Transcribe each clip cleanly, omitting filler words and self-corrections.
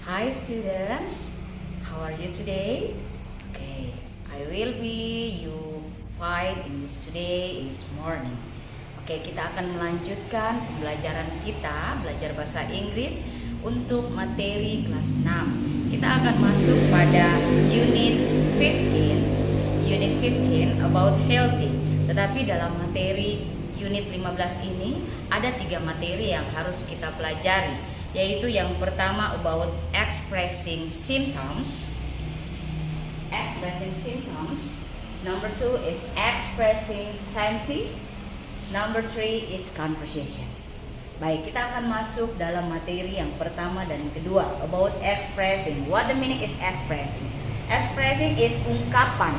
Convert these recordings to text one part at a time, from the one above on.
Hi students, how are you today? Okay, I will be you find in this morning. Oke, kita akan melanjutkan pembelajaran kita, belajar bahasa Inggris untuk materi kelas 6. Kita akan masuk pada unit 15 about healthy. Tetapi dalam materi unit 15 ini ada 3 materi yang harus kita pelajari, yaitu yang pertama about expressing symptoms. Number 2 is expressing sympathy. Number 3 is conversation. Baik, kita akan masuk dalam materi yang pertama dan kedua about expressing. What the meaning is expressing? Expressing is ungkapan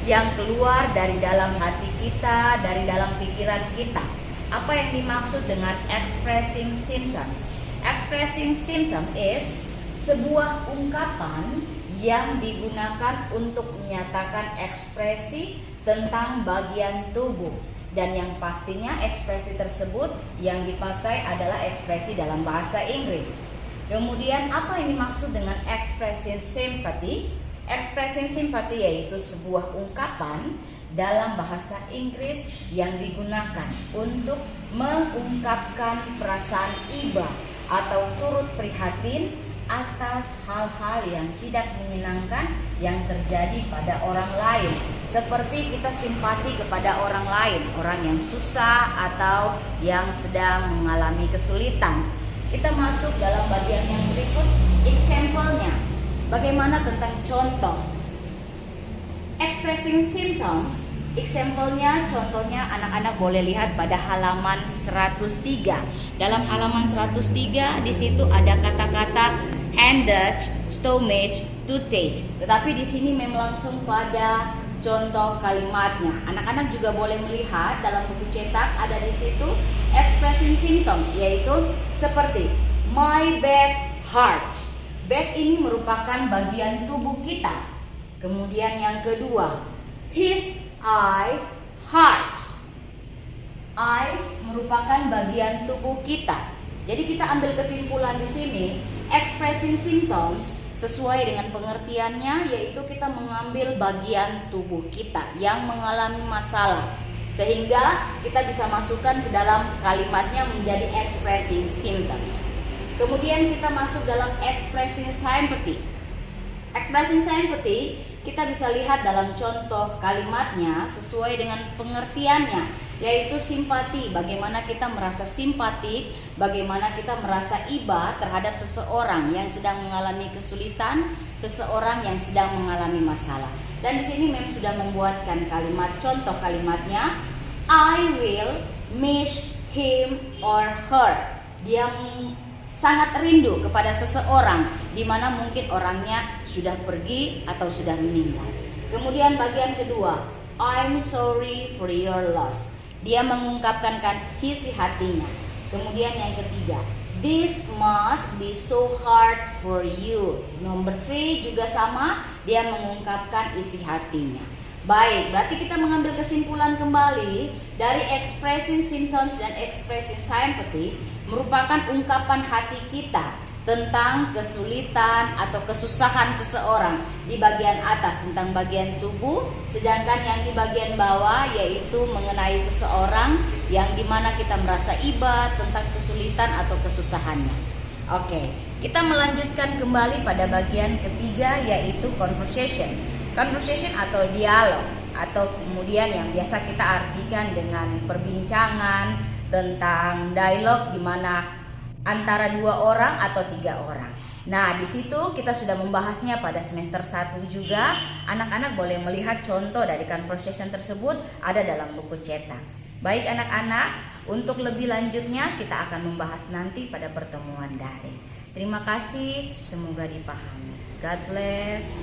yang keluar dari dalam hati kita, dari dalam pikiran kita. Apa yang dimaksud dengan expressing symptoms? Expressing symptom is sebuah ungkapan yang digunakan untuk menyatakan ekspresi tentang bagian tubuh, dan yang pastinya ekspresi tersebut yang dipakai adalah ekspresi dalam bahasa Inggris. Kemudian apa yang dimaksud dengan expressing sympathy? Expressing sympathy yaitu sebuah ungkapan dalam bahasa Inggris yang digunakan untuk mengungkapkan perasaan iba atau turut prihatin atas hal-hal yang tidak menyenangkan yang terjadi pada orang lain. Seperti kita simpati kepada orang lain, orang yang susah atau yang sedang mengalami kesulitan. Kita masuk dalam bagian yang berikut, example-nya. Bagaimana tentang contoh? Expressing symptoms. Example-nya, contohnya anak-anak boleh lihat pada halaman 103. Dalam halaman 103 di situ ada kata-kata headache, stomach, toothache. Tetapi di sini memang langsung pada contoh kalimatnya. Anak-anak juga boleh melihat dalam buku cetak ada di situ expressing symptoms, yaitu seperti my back hurts. Back ini merupakan bagian tubuh kita. Kemudian yang kedua, his eyes hurt. Eyes merupakan bagian tubuh kita. Jadi kita ambil kesimpulan di sini, expressing symptoms sesuai dengan pengertiannya, yaitu kita mengambil bagian tubuh kita yang mengalami masalah, sehingga kita bisa masukkan ke dalam kalimatnya menjadi expressing symptoms. Kemudian kita masuk dalam expressing sympathy. Expressing sympathy kita bisa lihat dalam contoh kalimatnya sesuai dengan pengertiannya, yaitu simpati. Bagaimana kita merasa simpatik, bagaimana kita merasa iba terhadap seseorang yang sedang mengalami kesulitan, seseorang yang sedang mengalami masalah. Dan di sini Mem sudah membuatkan kalimat contoh kalimatnya. I will miss him or her. Dia sangat rindu kepada seseorang di mana mungkin orangnya sudah pergi atau sudah meninggal. Kemudian bagian kedua, I'm sorry for your loss. Dia mengungkapkan isi hatinya. Kemudian yang ketiga, this must be so hard for you. Nomor 3 juga sama, dia mengungkapkan isi hatinya. Baik, berarti kita mengambil kesimpulan kembali dari expressing symptoms dan expressing sympathy merupakan ungkapan hati kita tentang kesulitan atau kesusahan seseorang di bagian atas tentang bagian tubuh, sedangkan yang di bagian bawah yaitu mengenai seseorang yang dimana kita merasa iba tentang kesulitan atau kesusahannya. Oke, kita melanjutkan kembali pada bagian ketiga, yaitu conversation. Conversation atau dialog, atau kemudian yang biasa kita artikan dengan perbincangan tentang dialog di mana antara 2 orang atau 3 orang. Nah, di situ kita sudah membahasnya pada semester 1 juga. Anak-anak boleh melihat contoh dari conversation tersebut ada dalam buku cetak. Baik anak-anak, untuk lebih lanjutnya kita akan membahas nanti pada pertemuan daring. Terima kasih, semoga dipahami. God bless.